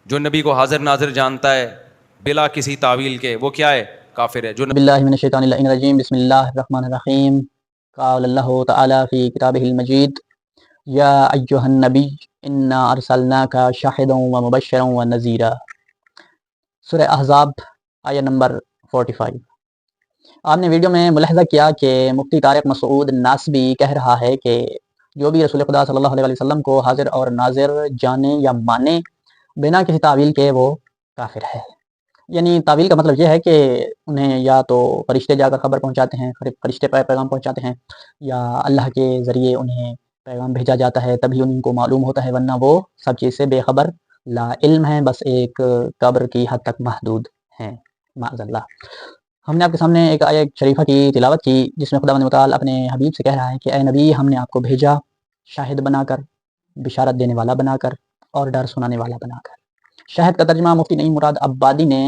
جو نبی کو حاضر ناظر جانتا ہے بلا کسی تعویل کے، وہ کیا ہے؟ کافر ہے۔ جو باللہ من الشیطان اللعین الرجیم، بسم اللہ الرحمن الرحیم۔ قال اللہ تعالی فی کتابہ المجید، یا ایہا النبی انا ارسلناک شاہدا ومبشرا ونذیرا۔ سورہ احزاب آیہ نمبر 45۔ آپ نے ویڈیو میں ملاحظہ کیا کہ مفتی طارق مسعود ناسبی کہہ رہا ہے کہ جو بھی رسول خدا صلی اللہ علیہ وسلم کو حاضر اور ناظر جانے یا مانے بنا کسی تعویل کے وہ کافر ہے۔ یعنی تعویل کا مطلب یہ ہے کہ انہیں یا تو فرشتے جا کر خبر پہنچاتے ہیں، فرشتے پیغام پہنچاتے ہیں، یا اللہ کے ذریعے انہیں پیغام بھیجا جاتا ہے تبھی ان کو معلوم ہوتا ہے، ورنہ وہ سب چیز سے بے خبر لا علم ہیں، بس ایک قبر کی حد تک محدود ہیں، معاذ اللہ۔ ہم نے آپ کے سامنے ایک آیہ شریفہ کی تلاوت کی جس میں خداوند متعال اپنے حبیب سے کہہ رہا ہے کہ اے نبی، ہم نے آپ کو بھیجا شاہد بنا کر، بشارت دینے والا بنا کر، اور ڈر سنانے والا بنا کر۔ شاہد کا ترجمہ مفتی نعیم مراد عبادی نے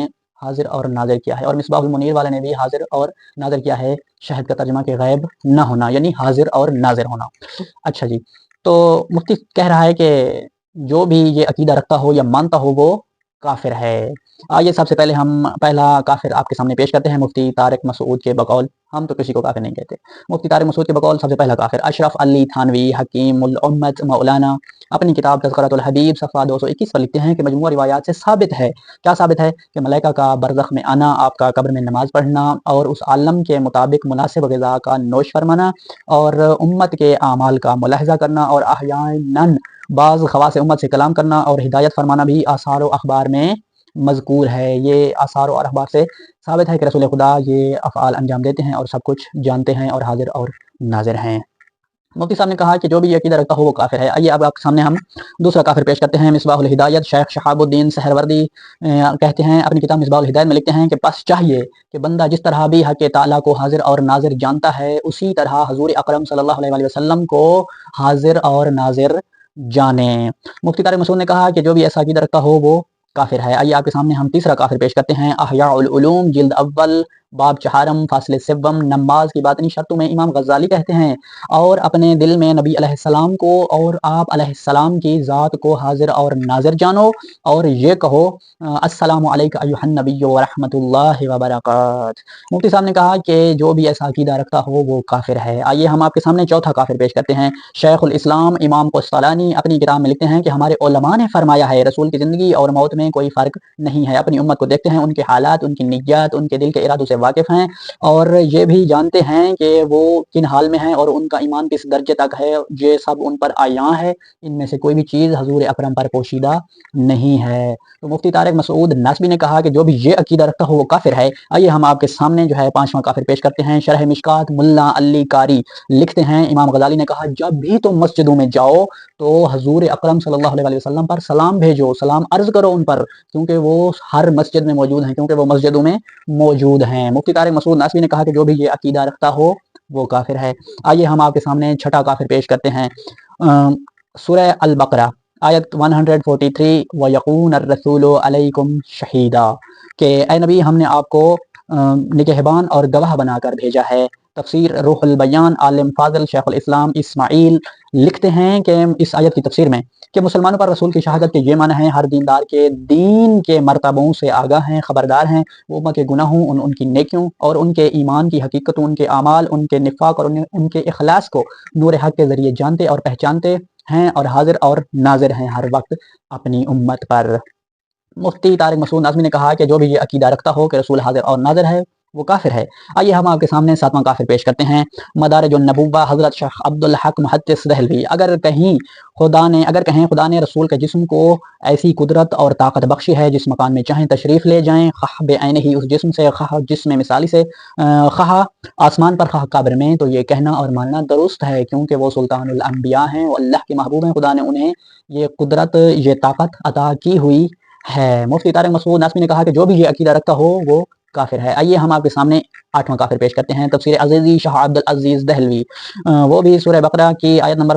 حاضر اور ناظر کیا ہے، اور مصباح المنیر والے نے بھی حاضر اور ناظر کیا ہے شاہد کا ترجمہ کہ غائب نہ ہونا، یعنی حاضر اور ناظر ہونا۔ اچھا جی، تو مفتی کہہ رہا ہے کہ جو بھی یہ عقیدہ رکھتا ہو یا مانتا ہو وہ کافر ہے۔ آئیے سب سے پہلے ہم پہلا کافر آپ کے سامنے پیش کرتے ہیں مفتی طارق مسعود کے بقول۔ ہم تو کسی کو کافر نہیں کہتے، مفتی طارق مسعود کے بقول سب سے پہلا کافر اشرف علی تھانوی حکیم الامت مولانا اپنی کتاب تذکرۃ الحبیب صفحہ 221 پر لکھتے ہیں کہ مجموعہ روایات سے ثابت ہے، کیا ثابت ہے؟ کہ ملائکہ کا برزخ میں آنا، آپ کا قبر میں نماز پڑھنا، اور اس عالم کے مطابق مناسب غذا کا نوش فرمانا، اور امت کے اعمال کا ملاحظہ کرنا، اور احیاناً بعض خواص امت سے کلام کرنا اور ہدایت فرمانا بھی آثار و اخبار میں مذکور ہے۔ یہ آثار و اخبار سے ثابت ہے کہ رسول خدا یہ افعال انجام دیتے ہیں اور سب کچھ جانتے ہیں اور حاضر اور ناظر ہیں۔ مفتی صاحب نے کہا کہ جو بھی عقیدہ رکھتا ہو وہ کافر ہے۔ آئیے اب آپ کے سامنے ہم دوسرا کافر پیش کرتے ہیں۔ مصباح الہدایت شیخ شہاب الدین سہروردی کہتے ہیں اپنی کتاب مصباح الہدایت میں لکھتے ہیں کہ پس چاہیے کہ بندہ جس طرح بھی حق تعالیٰ کو حاضر اور ناظر جانتا ہے اسی طرح حضور اکرم صلی اللہ علیہ وسلم کو حاضر اور ناظر جانے۔ مفتی طارق مسعود نے کہا کہ جو بھی ایسا عقیدہ رکھتا ہو وہ کافر ہے۔ آئیے آپ کے سامنے ہم تیسرا کافر پیش کرتے ہیں۔ احیاء العلوم جلد اول باب چہارم فاصل سوم، نماز کی باطنی شرطوں میں امام غزالی کہتے ہیں اور اپنے دل میں نبی علیہ السلام کو اور آپ علیہ السلام کی ذات کو حاضر اور ناظر جانو اور یہ کہو السلام علیکم ایھا النبی ورحمۃ اللہ وبرکاتہ۔ مفتی صاحب نے کہا کہ جو بھی ایسا عقیدہ رکھتا ہو وہ کافر ہے۔ آئیے ہم آپ کے سامنے چوتھا کافر پیش کرتے ہیں۔ شیخ الاسلام امام قسطلانی اپنی کتاب میں لکھتے ہیں کہ ہمارے علماء نے فرمایا ہے رسول کی زندگی اور موت میں کوئی فرق نہیں ہے، اپنی امت کو دیکھتے ہیں، ان کے حالات، ان کی نیت، ان کے دل کے ارادوں سے واقف ہیں اور یہ بھی جانتے ہیں کہ وہ کن حال میں ہیں اور ان کا ایمان کس درجے تک ہے، یہ سب ان پر عیاں ہے، ان میں سے کوئی بھی چیز حضور اکرم پر پوشیدہ نہیں ہے۔ تو مفتی طارق مسعود ناسبی نے کہا کہ جو بھی یہ عقیدہ رکھتا ہو وہ کافر ہے۔ آئیے ہم آپ کے سامنے جو ہے پانچواں کافر پیش کرتے ہیں۔ شرح مشکات ملا علی قاری لکھتے ہیں امام غزالی نے کہا جب بھی تم مسجدوں میں جاؤ تو حضور اکرم صلی اللہ علیہ وسلم پر سلام بھیجو، سلام عرض کرو ان پر، کیونکہ وہ ہر مسجد میں موجود ہیں، کیونکہ وہ مسجدوں میں موجود ہیں۔ مفتی طارق مسعود ناسبی نے کہا کہ جو بھی یہ عقیدہ رکھتا ہو وہ کافر ہے۔ آئیے ہم آپ کے سامنے چھٹا کافر پیش کرتے ہیں۔ سورہ البقرہ آیت 143 وَيَقُونَ الرَّسُولُ عَلَيْكُمْ شَهِيدًا کہ اے نبی ہم نے آپ کو نگہبان اور گواہ بنا کر بھیجا ہے۔ تفسیر روح البیان عالم فاضل شیخ الاسلام اسماعیل لکھتے ہیں کہ اس آیت کی تفسیر میں کہ مسلمانوں پر رسول کی شہادت کے یہ معنی ہیں ہر دیندار کے دین کے مرتبوں سے آگاہ ہیں، خبردار ہیں، وہ امت کے گناہوں، ان کی نیکیوں اور ان کے ایمان کی حقیقتوں، ان کے اعمال، ان کے نفاق اور ان کے اخلاص کو نور حق کے ذریعے جانتے اور پہچانتے ہیں اور حاضر اور ناظر ہیں ہر وقت اپنی امت پر۔ مفتی طارق مسعود نازمی نے کہا کہ جو بھی یہ عقیدہ رکھتا ہو کہ رسول حاضر اور ناظر ہے وہ کافر ہے۔ آئیے ہم آپ کے سامنے ساتواں کافر پیش کرتے ہیں۔ مدارج النبوہ حضرت شیخ عبدالحق محدث دہلوی اگر کہیں خدا نے رسول کے جسم کو ایسی قدرت اور طاقت بخشی ہے جس مکان میں چاہیں تشریف لے جائیں، خواہ بعینہ ہی اس جسم سے، خواہ جسم مثالی سے، خواہ آسمان پر خواہ قبر میں، تو یہ کہنا اور ماننا درست ہے کیونکہ وہ سلطان الانبیاء ہیں، وہ اللہ کے محبوب ہیں، خدا نے انہیں یہ قدرت، یہ طاقت عطا کی ہوئی ہے۔ مفتی طارق مسعود ناسمی نے کہا کہ جو بھی یہ عقیدہ رکھتا ہو وہ کافر ہے۔ آئیے ہم آپ کے سامنے آٹھواں کافر پیش کرتے ہیں۔ تفسیر عزیزی شاہ عبدالعزیز دہلوی وہ بھی سورہ بقرہ کی آیت نمبر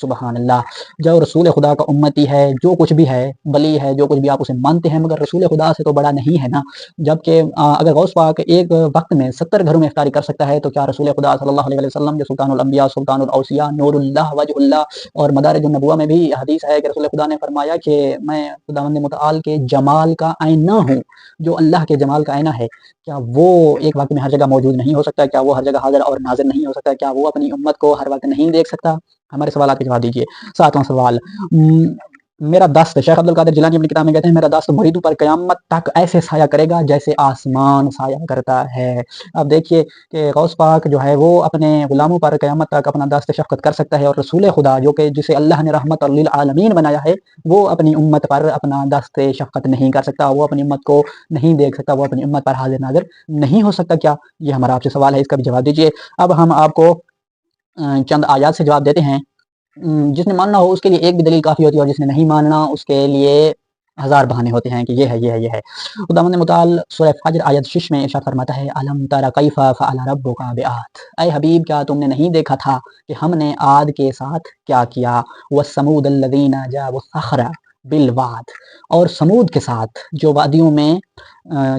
سبحان اللہ. جو رسول خدا کا امتی ہے، جو کچھ بھی ہے، ولی ہے، جو کچھ بھی آپ اسے مانتے ہیں، مگر رسول خدا سے تو بڑا نہیں ہے نا. جبکہ اگر غوث پاک ایک وقت میں 70 گھروں میں افطاری کر سکتا ہے، تو کیا رسول خدا صلی اللہ علیہ وسلم جو سلطان الانبیاء، سلطان الاوصیاء، نور اللہ، وجہ اللہ اور مدارج النبوہ میں بھی حدیث ہے کہ رسول خدا نے فرمایا کہ میں خداوند متعال کے جمال کا آئینہ ہوں. جو اللہ کے جمال کا آئینہ ہے، کیا وہ ایک وقت میں ہر جگہ موجود نہیں ہو سکتا؟ کیا وہ ہر جگہ حاضر اور ناظر نہیں ہو سکتا؟ کیا وہ اپنی امت کو ہر وقت نہیں دیکھ سکتا؟ ہمارے سوالات کے جواب دیجیے. 7واں سوال. میرا دست، شیخ عبد القادر جیلانی اپنی کتاب میں کہتے ہیں میرا دست مریدوں پر قیامت تک ایسے سایہ کرے گا جیسے آسمان سایہ کرتا ہے. اب دیکھیے کہ غوث پاک جو ہے وہ اپنے غلاموں پر قیامت تک اپنا دست شفقت کر سکتا ہے، اور رسول خدا جو کہ جسے اللہ نے رحمت للعالمین بنایا ہے، وہ اپنی امت پر اپنا دست شفقت نہیں کر سکتا، وہ اپنی امت کو نہیں دیکھ سکتا، وہ اپنی امت پر حاضر ناظر نہیں ہو سکتا. کیا یہ ہمارا آپ سے سوال ہے، اس کا بھی جواب دیجیے. اب ہم آپ کو چند آیات سے جواب دیتے ہیں. جس نے ماننا ہو اس کے لیے ایک بھی دلیل کافی ہوتی ہے، اور جس نے نہیں ماننا اس کے لیے ہزار بہانے ہوتے ہیں کہ یہ ہے، یہ ہے، یہ ہے. خداوند متعال سورہ فجر آیت 6 میں ارشاد فرماتا ہے الم تر کیف فعل ربک بعاد. اے حبیب کیا تم نے نہیں دیکھا تھا کہ ہم نے عاد کے ساتھ کیا کیا؟ والثمود الذین جابوا الصخر بالواد. اور سمود کے ساتھ جو وادیوں میں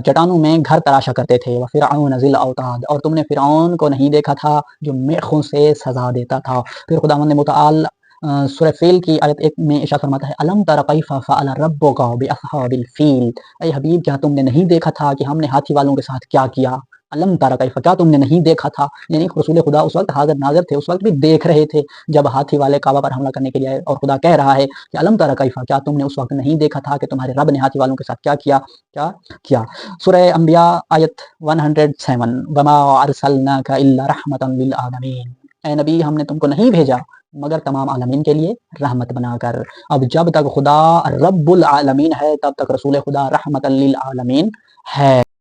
چٹانوں میں گھر تراشا کرتے تھے. وفرعون ذی الاوتاد. اور تم نے فرعون کو نہیں دیکھا تھا جو میخوں سے سزا دیتا تھا. پھر خداوند متعال سورہ فیل کی آیت 1 میں ارشاد فرماتا ہے الم تر کیف فعل ربک باصحاب الفیل. اے حبیب کیا تم نے نہیں دیکھا تھا کہ ہم نے ہاتھی والوں کے ساتھ کیا کیا؟ الم تر کیف، کیا تم نے نہیں دیکھا تھا؟ یعنی رسول خدا اس وقت حاضر ناظر تھے، اس وقت بھی دیکھ رہے تھے جب ہاتھی والے کعبہ پر حملہ کرنے کے لیے آئے، اور خدا کہہ رہا ہے کہ الم تر کیف، کیا تم نے اس وقت نہیں دیکھا تھا کہ تمہارے رب نے ہاتھی والوں کے ساتھ کیا کیا؟ کیا کیا؟ سورہ انبیاء آیت 107 وما ارسلناک الا رحمتا للعالمین. اے نبی ہم نے تم کو نہیں بھیجا مگر تمام عالمین کے لیے رحمت بنا کر. اب جب تک خدا رب العالمین ہے تب تک رسول خدا رحمت للعالمین ہے.